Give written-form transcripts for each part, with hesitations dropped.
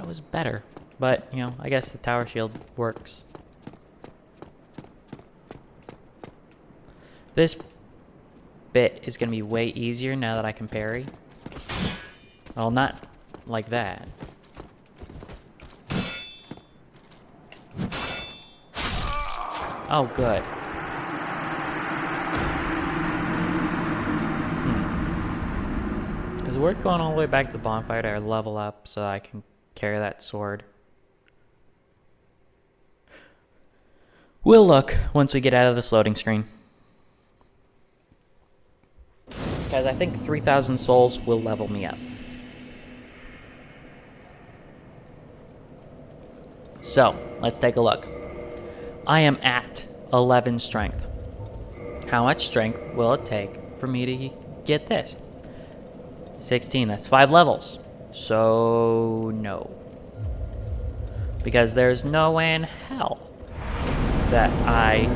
that was better. But, you know, I guess the tower shield works. This bit is going to be way easier now that I can parry. Well, not like that. Oh, good. Is it worth going all the way back to the bonfire to level up so I can carry that sword? We'll look once we get out of this loading screen. Because I think 3,000 souls will level me up. So, let's take a look. I am at 11 strength. How much strength will it take for me to get this? 16, that's 5 levels. So, no. Because there's no way in hell that I...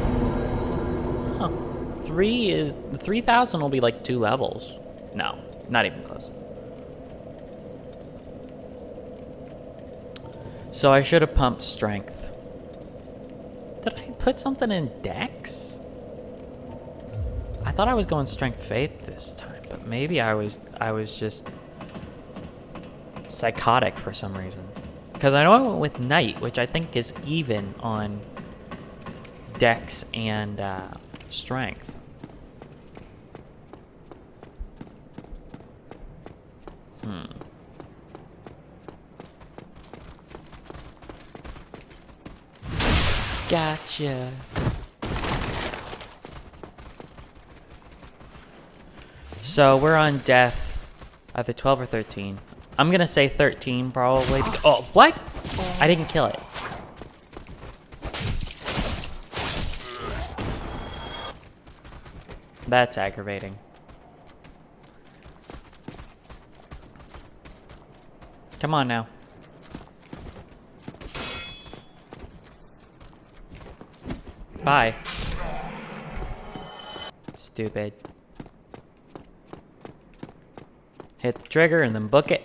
3,000 will be like 2 levels. No, not even close. So I should have pumped strength. Did I put something in Dex? I thought I was going strength faith this time, but maybe I was just psychotic for some reason. Because I know I went with Knight, which I think is even on Dex and strength. Gotcha. So we're on death, either 12 or 13. I'm gonna say 13 probably. Oh, what? I didn't kill it. That's aggravating. Come on now. Bye. Stupid. Hit the trigger and then book it.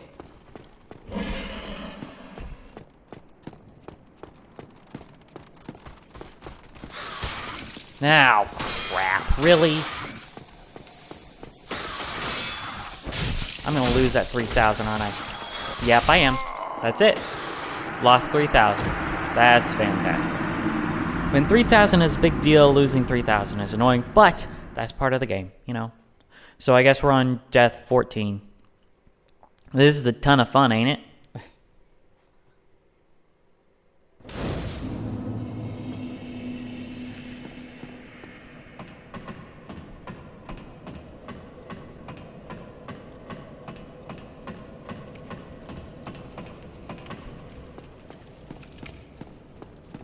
Now, crap, really? I'm gonna lose that 3,000, aren't I? Yep, I am. That's it. Lost 3,000. That's fantastic. When 3,000 is a big deal, losing 3,000 is annoying, but that's part of the game, you know? So I guess we're on death 14. This is a ton of fun, ain't it?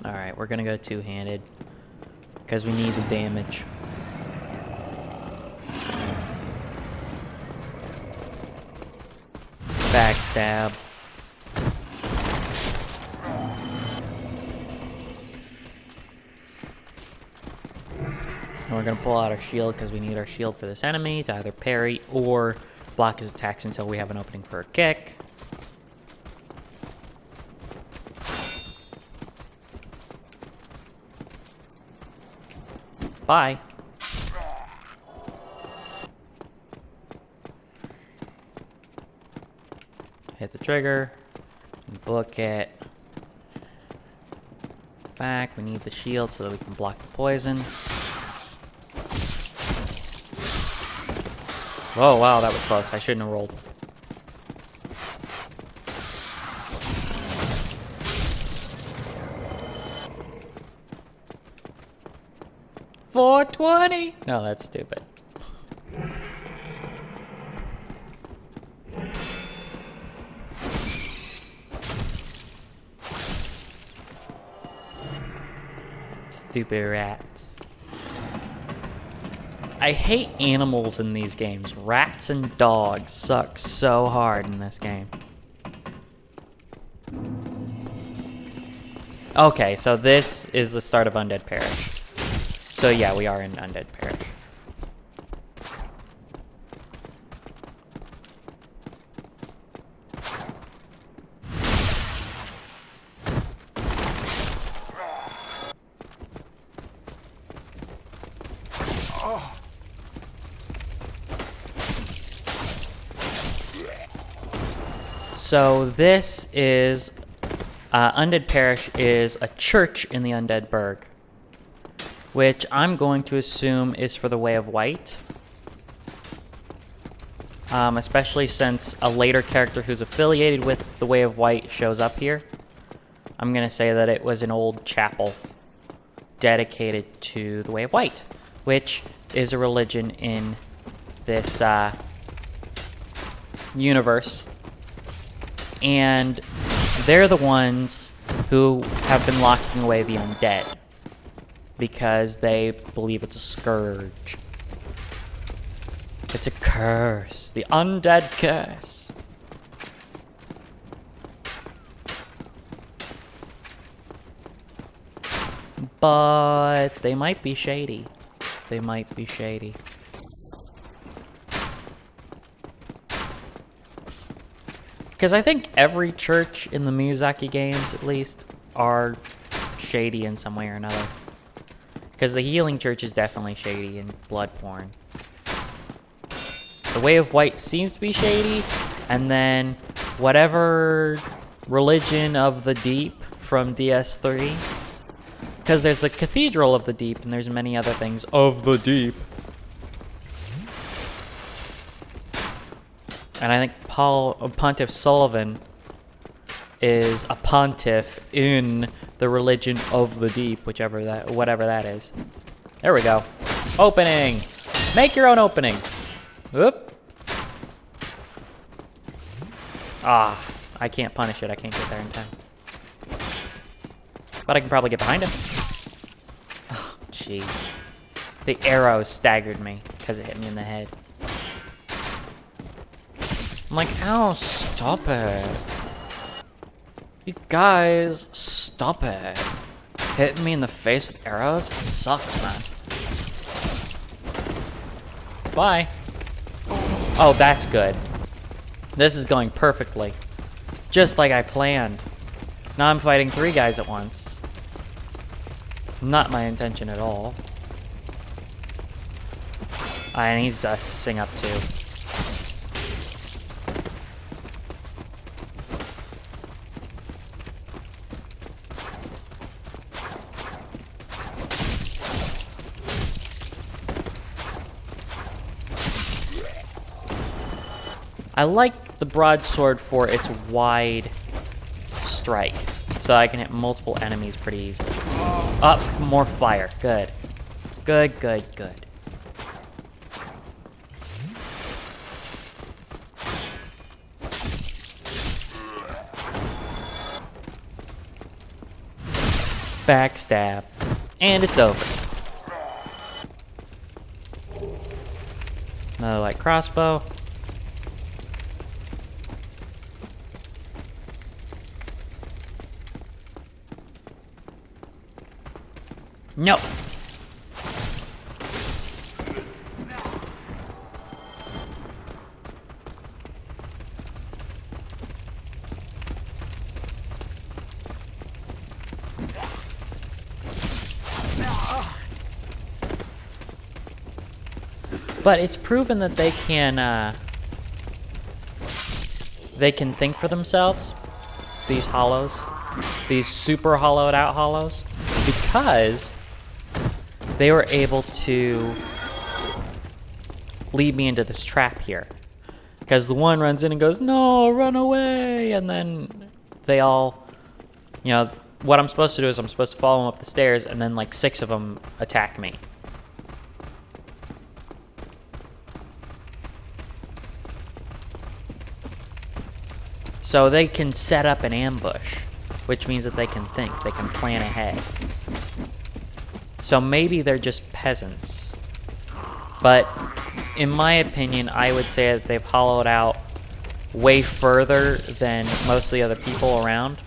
Alright, we're gonna go two-handed because we need the damage. Backstab. And we're gonna pull out our shield because we need our shield for this enemy to either parry or block his attacks until we have an opening for a kick. Bye. Hit the trigger. Book it. Back. We need the shield so that we can block the poison. Whoa, wow, that was close. I shouldn't have rolled. $420? No, that's stupid. Stupid rats. I hate animals in these games. Rats and dogs suck so hard in this game. Okay, so this is the start of Undead Parish. So yeah, we are in Undead Parish. So this is Undead Parish is a church in the Undead Burg, which I'm going to assume is for the Way of White. Especially since a later character who's affiliated with the Way of White shows up here. I'm going to say that it was an old chapel dedicated to the Way of White, which is a religion in this universe. And they're the ones who have been locking away the undead because they believe it's a scourge. It's a curse. The undead curse. But they might be shady. They might be shady. Because I think every church in the Miyazaki games, at least, are shady in some way or another. Because the Healing Church is definitely shady and Bloodborne. The Way of White seems to be shady, and then whatever Religion of the Deep from DS3. Because there's the Cathedral of the Deep, and there's many other things of the Deep. And I think Pontiff Sullivan is a pontiff in the Religion of the Deep, whatever that is. There we go. Opening! Make your own opening! Whoop. Ah, I can't punish it. I can't get there in time. But I can probably get behind him. Oh, jeez. The arrow staggered me because it hit me in the head. I'm like, ow, stop it. You guys, stop it. Hitting me in the face with arrows? It sucks, man. Bye. Oh, that's good. This is going perfectly. Just like I planned. Now I'm fighting 3 guys at once. Not my intention at all. And he's sing up too. I like the broadsword for its wide strike, so I can hit multiple enemies pretty easily. Up, more fire. Good. Good, good, good. Backstab. And it's over. Another light crossbow. No. But it's proven that they can think for themselves, these hollows, these super hollowed out hollows, because they were able to lead me into this trap here. Because the one runs in and goes, no, run away, and then they all, you know, what I'm supposed to do is I'm supposed to follow them up the stairs, and then like 6 of them attack me. So they can set up an ambush, which means that they can think, they can plan ahead. So maybe they're just peasants. But in my opinion, I would say that they've hollowed out way further than most of the other people around.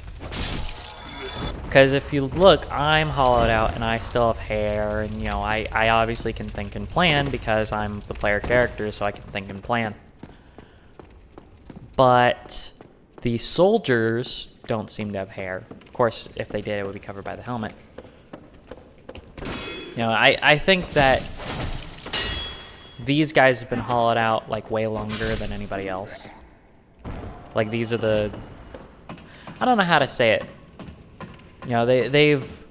Because if you look, I'm hollowed out and I still have hair, and you know, I obviously can think and plan because I'm the player character, so I can think and plan. But the soldiers don't seem to have hair. Of course, if they did, it would be covered by the helmet. You know, I think that these guys have been hollowed out like way longer than anybody else. Like these are the, I don't know how to say it. You know, they've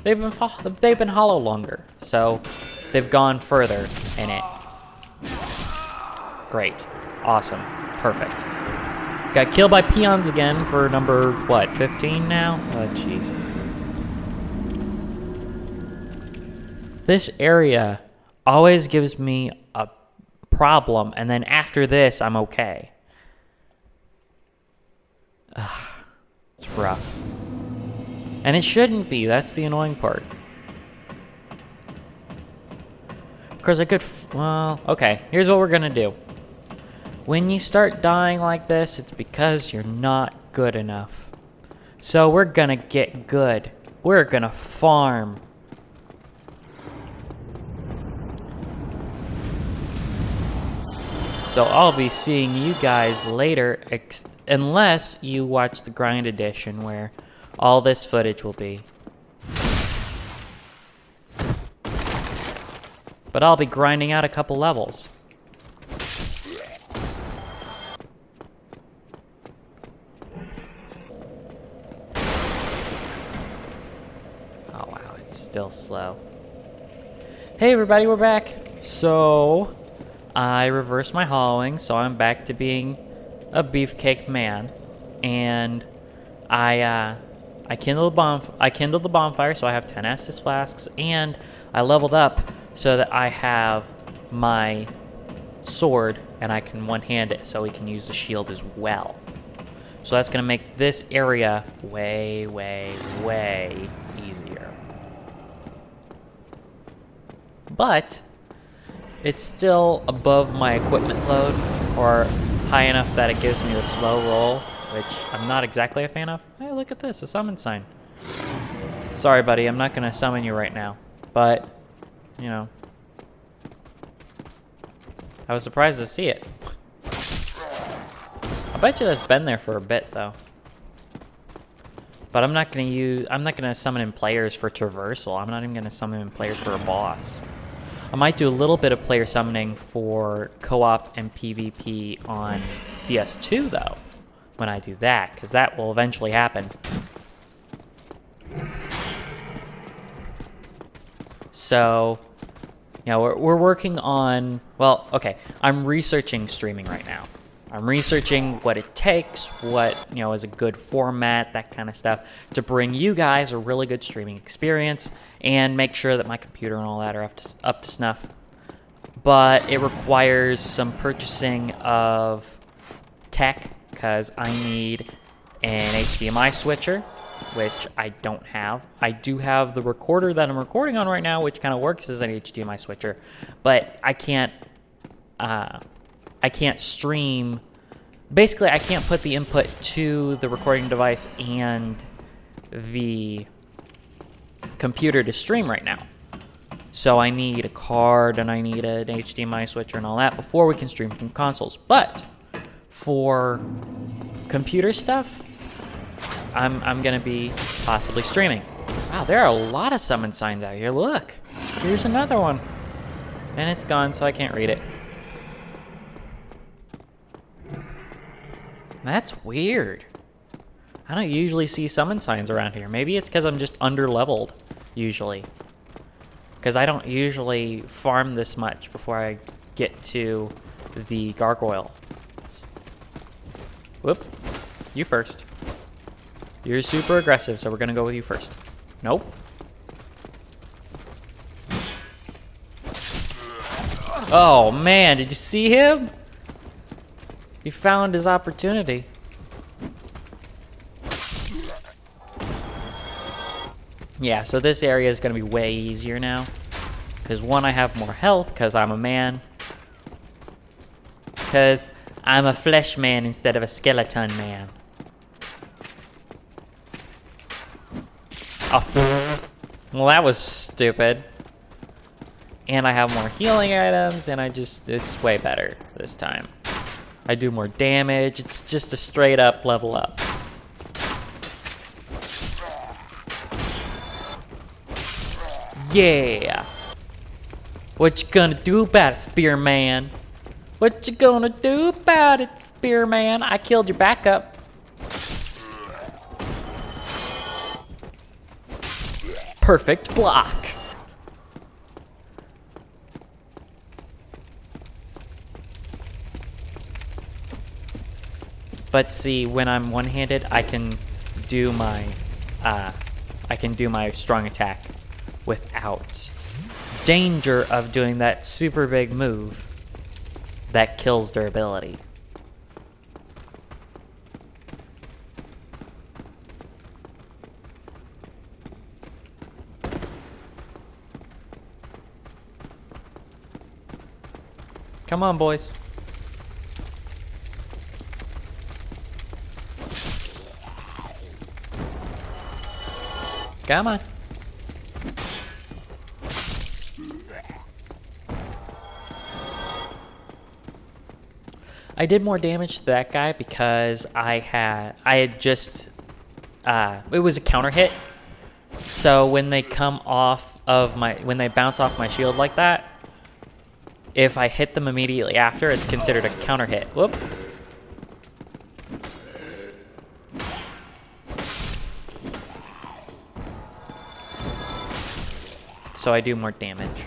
been hollow longer, so they've gone further in it. Great, awesome, perfect. Got killed by peons again for number what, 15 now? Oh jeez. This area always gives me a problem, and then after this, I'm okay. Ugh, it's rough. And it shouldn't be, that's the annoying part. Because I could, well, okay, here's what we're gonna do. When you start dying like this, it's because you're not good enough. So we're gonna get good. We're gonna farm. So I'll be seeing you guys later, unless you watch the grind edition where all this footage will be. But I'll be grinding out a couple levels. Oh wow, it's still slow. Hey everybody, we're back. So I reversed my hollowing, so I'm back to being a beefcake man, and I kindled the bonfire, so I have 10 Estus flasks, and I leveled up so that I have my sword, and I can one-hand it, so we can use the shield as well. So that's gonna make this area way, way, way easier. But it's still above my equipment load, or high enough that it gives me the slow roll, which I'm not exactly a fan of. Hey, look at this, a summon sign. Sorry, buddy, I'm not gonna summon you right now, but, you know, I was surprised to see it. I bet you that's been there for a bit, though. But I'm not gonna summon in players for traversal. I'm not even gonna summon in players for a boss. I might do a little bit of player summoning for co-op and PvP on DS2, though, when I do that, because that will eventually happen. So, you know, we're working on, well, okay, I'm researching streaming right now. I'm researching what it takes, what, you know, is a good format, that kind of stuff, to bring you guys a really good streaming experience and make sure that my computer and all that are up to snuff. But it requires some purchasing of tech, because I need an HDMI switcher, which I don't have. I do have the recorder that I'm recording on right now, which kind of works as an HDMI switcher, but I can't stream. Basically, I can't put the input to the recording device and the computer to stream right now. So I need a card and I need an HDMI switcher and all that before we can stream from consoles. But for computer stuff, I'm gonna be possibly streaming. Wow, there are a lot of summon signs out here. Look, here's another one. And it's gone, so I can't read it. That's weird. I don't usually see summon signs around here. Maybe it's because I'm just under-leveled, usually. Because I don't usually farm this much before I get to the gargoyle. Whoop. You first. You're super aggressive, so we're going to go with you first. Nope. Oh, man. Did you see him? He found his opportunity. Yeah, so this area is going to be way easier now. Because one, I have more health because I'm a man. Because I'm a flesh man instead of a skeleton man. Oh, well that was stupid. And I have more healing items and it's way better this time. I do more damage. It's just a straight up level up. Yeah. What you gonna do about it, Spearman? What you gonna do about it, Spearman? I killed your backup. Perfect block. But see, when I'm one-handed, I can do my strong attack without danger of doing that super big move that kills durability. Come on, boys. Come on. I did more damage to that guy because I had just it was a counter hit. So when they come off of when they bounce off my shield like that, if I hit them immediately after, it's considered a counter hit. Whoop. So I do more damage.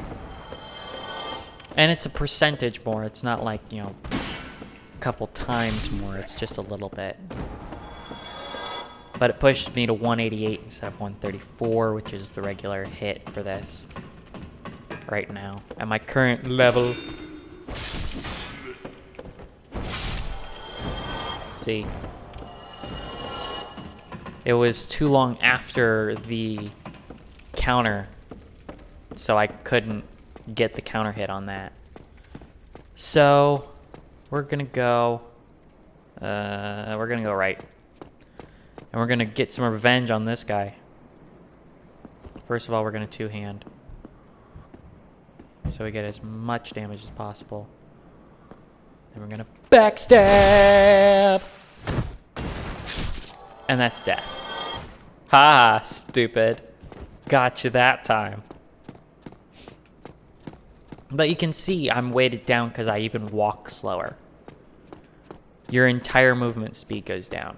And it's a percentage more. It's not like, you know, a couple times more. It's just a little bit. But it pushed me to 188 instead of 134, which is the regular hit for this right now at my current level. See, it was too long after the counter, so I couldn't get the counter hit on that. So we're gonna go right, and we're gonna get some revenge on this guy. First of all, we're gonna two-hand, so we get as much damage as possible. Then we're gonna backstab, and that's death. Ha, stupid. Got you that time. But you can see I'm weighted down because I even walk slower. Your entire movement speed goes down.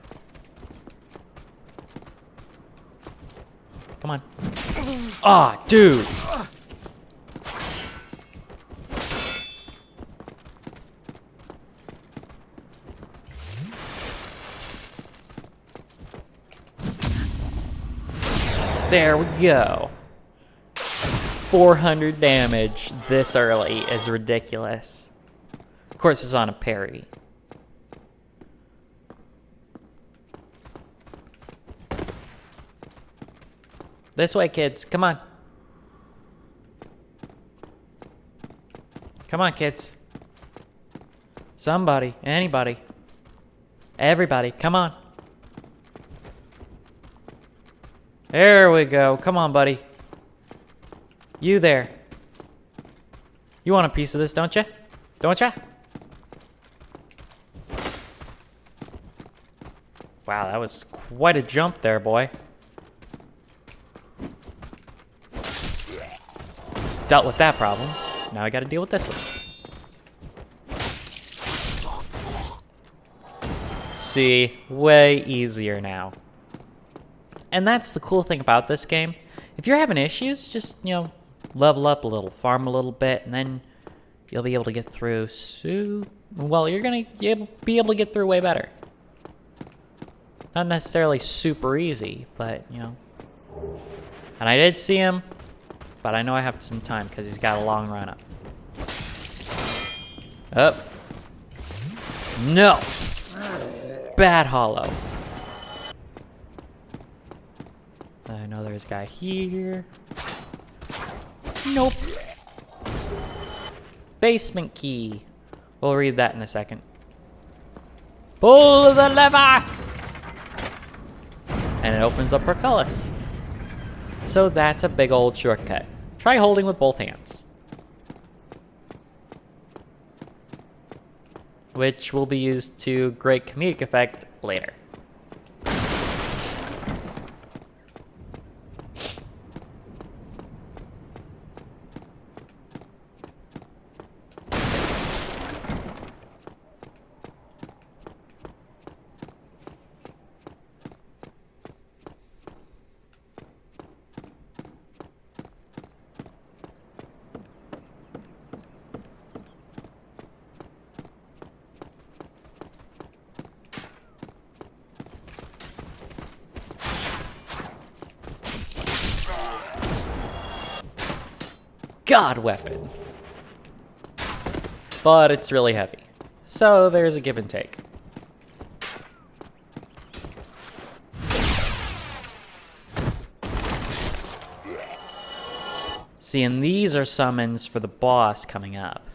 Come on. Ah, dude. There we go. 400 damage this early is ridiculous. Of course, it's on a parry. This way, kids. Come on. Come on, kids. Somebody, anybody, everybody, come on. There we go. Come on, buddy. You there. You want a piece of this, don't you? Don't you? Wow, that was quite a jump there, boy. Dealt with that problem. Now I gotta deal with this one. See, way easier now. And that's the cool thing about this game. If you're having issues, just, you know, level up a little, farm a little bit, and then you'll be able to get through. Well, you're gonna be able to get through way better. Not necessarily super easy, but, you know. And I did see him, but I know I have some time because he's got a long run up. Up. No. Bad hollow. I know there's a guy here. Nope. Basement key. We'll read that in a second. Pull the lever! And it opens the portcullis. So that's a big old shortcut. Try holding with both hands. Which will be used to great comedic effect later. god weapon. But it's really heavy. So there's a give and take. See, and these are summons for the boss coming up.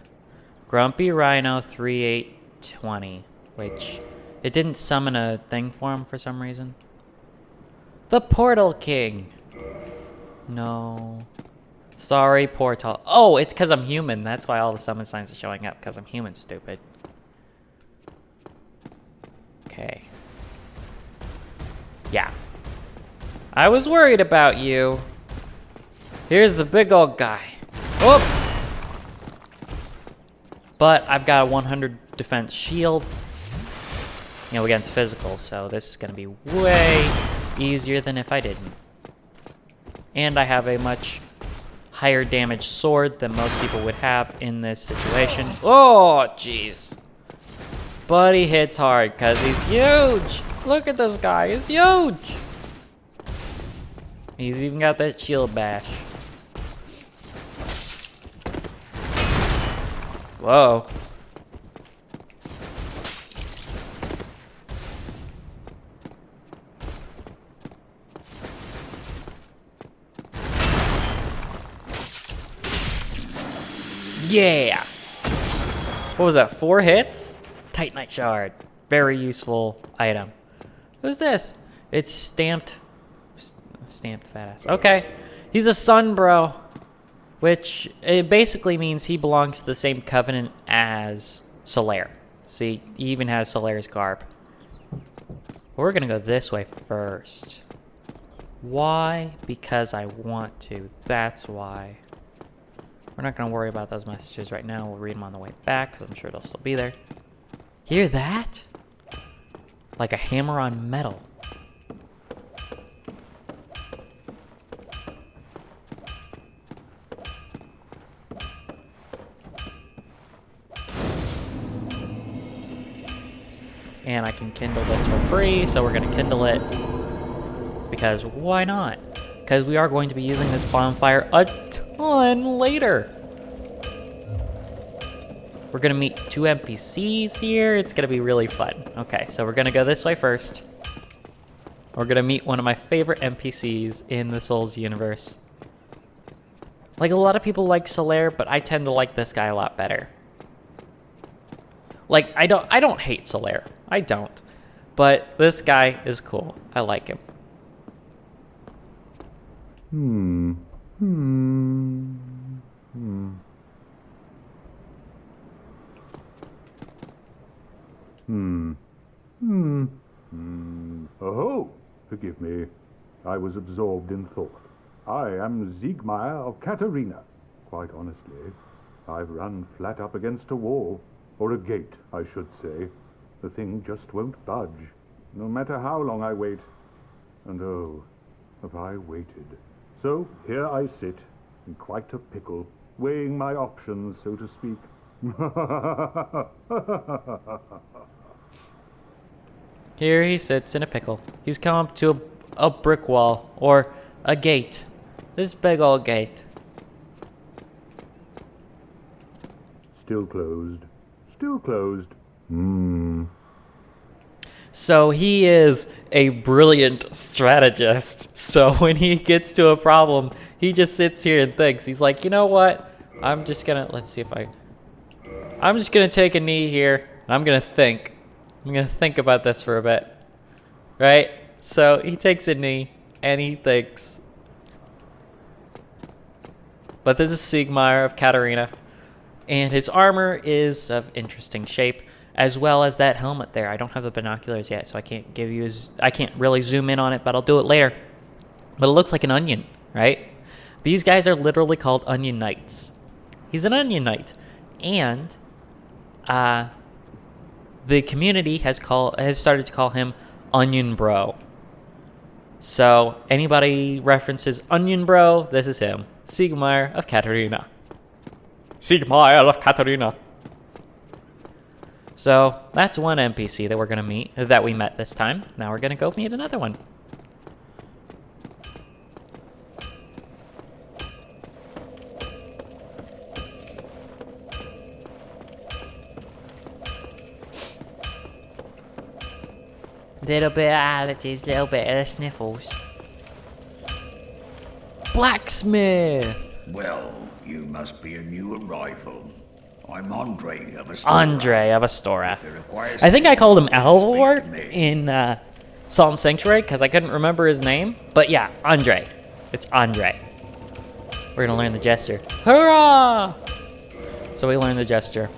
Grumpy Rhino 3820, which it didn't summon a thing for him for some reason. The Portal King. No. Sorry, Portal. Oh, it's because I'm human. That's why all the summon signs are showing up, because I'm human, stupid. Okay. Yeah. I was worried about you. Here's the big old guy. Whoop! But I've got a 100 defense shield, you know, against physical, so this is gonna be way easier than if I didn't. And I have a much higher damage sword than most people would have in this situation. Oh, jeez. But he hits hard because he's huge. Look at this guy, he's huge. He's even got that shield bash. Whoa. Yeah. What was that, 4 hits? Titanite shard. Very useful item. Who's this? It's stamped fat ass. Okay. He's a sun bro. Which it basically means he belongs to the same covenant as Solaire. See, he even has Solaire's garb. We're gonna go this way first. Why? Because I want to. That's why. We're not gonna worry about those messages right now. We'll read them on the way back, because I'm sure they'll still be there. Hear that? Like a hammer on metal. And I can kindle this for free, so we're gonna kindle it. Because why not? Because we are going to be using this bonfire a ton later. We're gonna meet 2 NPCs here. It's gonna be really fun. Okay, so we're gonna go this way first. We're gonna meet one of my favorite NPCs in the Souls universe. Like, a lot of people like Solaire, but I tend to like this guy a lot better. Like, I don't hate Solaire. I don't. But this guy is cool. I like him. Oh, forgive me. I was absorbed in thought. I am Siegmeyer of Katarina. Quite honestly, I've run flat up against a wall. Or a gate, I should say. The thing just won't budge, no matter how long I wait. And oh, have I waited. So here I sit, in quite a pickle, weighing my options, so to speak. Here he sits in a pickle. He's come up to a brick wall, or a gate. This big old gate. Still closed. Still closed. So he is a brilliant strategist. So when he gets to a problem, he just sits here and thinks. He's like, you know what? I'm just gonna take a knee here, and I'm gonna think. I'm gonna think about this for a bit. Right? So he takes a knee, and he thinks. But this is Siegmeyer of Katarina. And his armor is of interesting shape, as well as that helmet there. I don't have the binoculars yet, so I can't really zoom in on it, but I'll do it later. But it looks like an onion, right? These guys are literally called Onion Knights. He's an Onion Knight, and the community has started to call him Onion Bro. So anybody references Onion Bro, this is him, Siegmeyer of Katarina. Siegmeyer of Katarina. So that's one NPC that we met this time. Now we're gonna go meet another one. Little bit of allergies, little bit of the sniffles. Blacksmith! Well, you must be a new arrival. I'm Andre of Astora. Andre of Astora. If it requires I think I called him speak to Alaric me. in Salt and Sanctuary because I couldn't remember his name. But yeah, Andre. It's Andre. We're gonna learn the gesture. Hurrah! So we learn the gesture.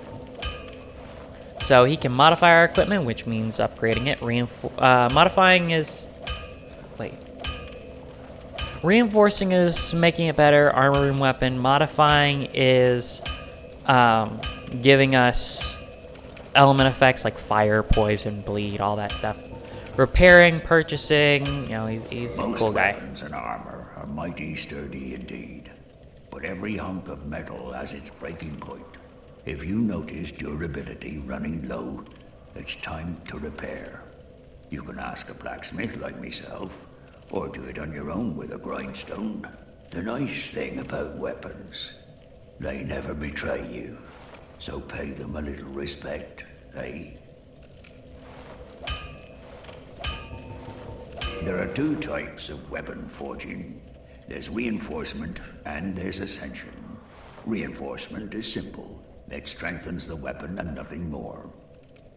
So he can modify our equipment, which means upgrading it. Modifying is... Wait. Reinforcing is making it better. Armor and weapon. Modifying is giving us element effects like fire, poison, bleed, all that stuff. Repairing, purchasing, you know, he's a cool guy. Most weapons and armor are mighty sturdy indeed, but every hunk of metal has its breaking point. If you notice durability running low, it's time to repair. You can ask a blacksmith like myself, or do it on your own with a grindstone. The nice thing about weapons, they never betray you, so pay them a little respect, eh? There are two types of weapon forging. There's reinforcement and there's ascension. Reinforcement is simple. It strengthens the weapon and nothing more.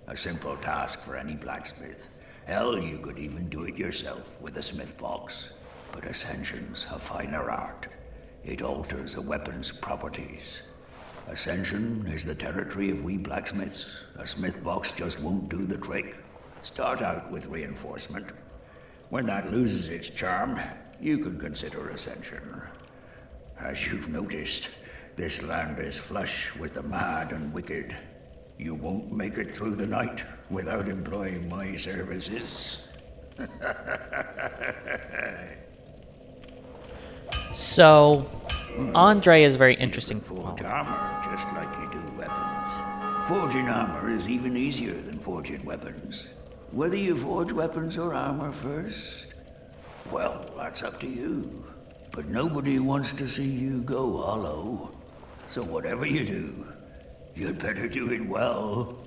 A simple task for any blacksmith. Hell, you could even do it yourself with a smith box. But ascension's a finer art. It alters a weapon's properties. Ascension is the territory of we blacksmiths. A smith box just won't do the trick. Start out with reinforcement. When that loses its charm, you can consider ascension. As you've noticed, this land is flush with the mad and wicked. You won't make it through the night without employing my services. So, Andre is very interesting. Forge armor just like you do weapons. Forging armor is even easier than forging weapons. Whether you forge weapons or armor first, well, that's up to you. But nobody wants to see you go hollow. So whatever you do, you'd better do it well.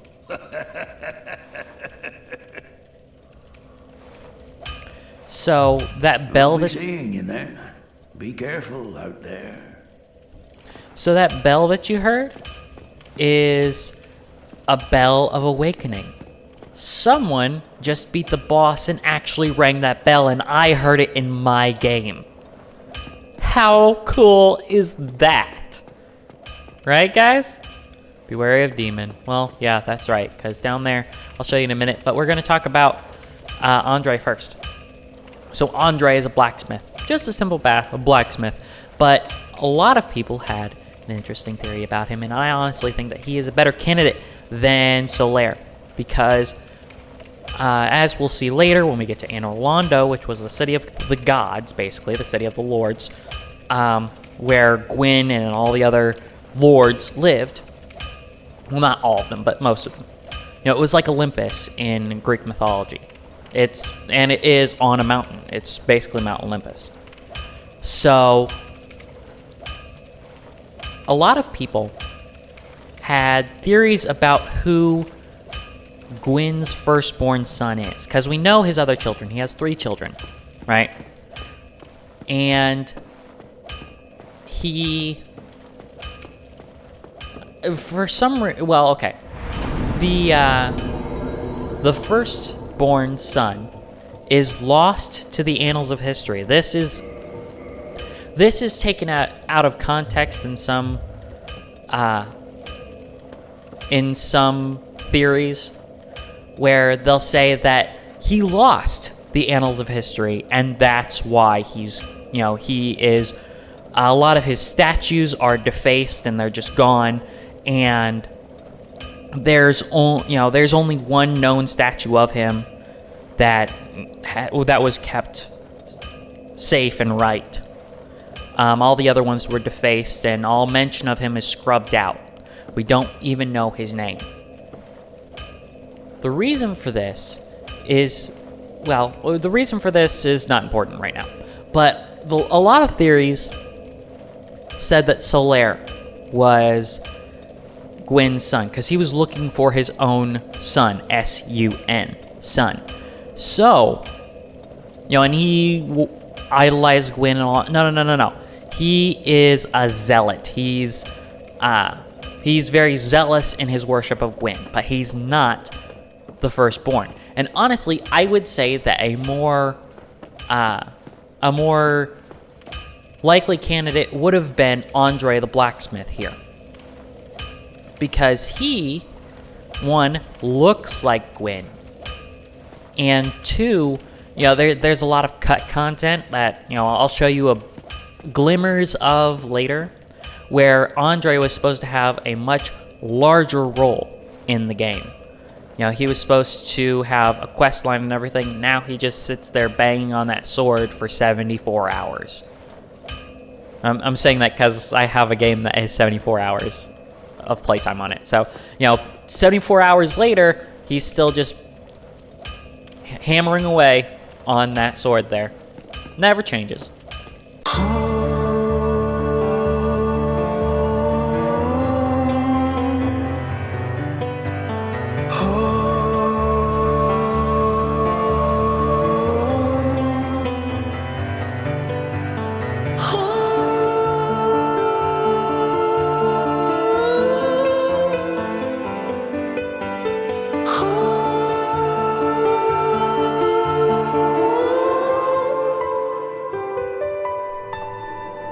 So, that bell I'll be that... seeing you then. Be careful out there. So that bell that you heard is a bell of awakening. Someone just beat the boss and actually rang that bell, and I heard it in my game. How cool is that? Right, guys? Be wary of demon. Well, yeah, that's right, because down there, I'll show you in a minute, but we're going to talk about Andre first. So Andre is a blacksmith. Just a simple blacksmith. But a lot of people had an interesting theory about him, and I honestly think that he is a better candidate than Solaire. Because, as we'll see later when we get to Anor Londo, which was the city of the gods, basically, the city of the lords, where Gwyn and all the other lords lived. Well, not all of them, but most of them. You know, it was like Olympus in Greek mythology. It is on a mountain. It's basically Mount Olympus. So, a lot of people had theories about who Gwyn's firstborn son is, because we know his other children. He has 3 children, right? And he, for some reason, well, okay, the firstborn son is lost to the annals of history. This is taken out of context in some theories, where they'll say that he lost the annals of history, and that's why he is, a lot of his statues are defaced and they're just gone, and there's only one known statue of him that was kept safe and right. All the other ones were defaced, and all mention of him is scrubbed out. We don't even know his name. The reason for this is not important right now. But a lot of theories said that Solaire was Gwyn's son, because he was looking for his own son, S-U-N, son. So, and he idolized Gwyn and all. No. He is a zealot. He's very zealous in his worship of Gwyn, but he's not the firstborn. And honestly, I would say that a more likely candidate would have been Andre the Blacksmith here, because he, one, looks like Gwyn, and two, there's a lot of cut content that I'll show you glimmers of later, where Andre was supposed to have a much larger role in the game. He was supposed to have a quest line and everything. Now he just sits there banging on that sword for 74 hours. I'm saying that because I have a game that has 74 hours of playtime on it. So, 74 hours later, he's still just hammering away on that sword there. Never changes.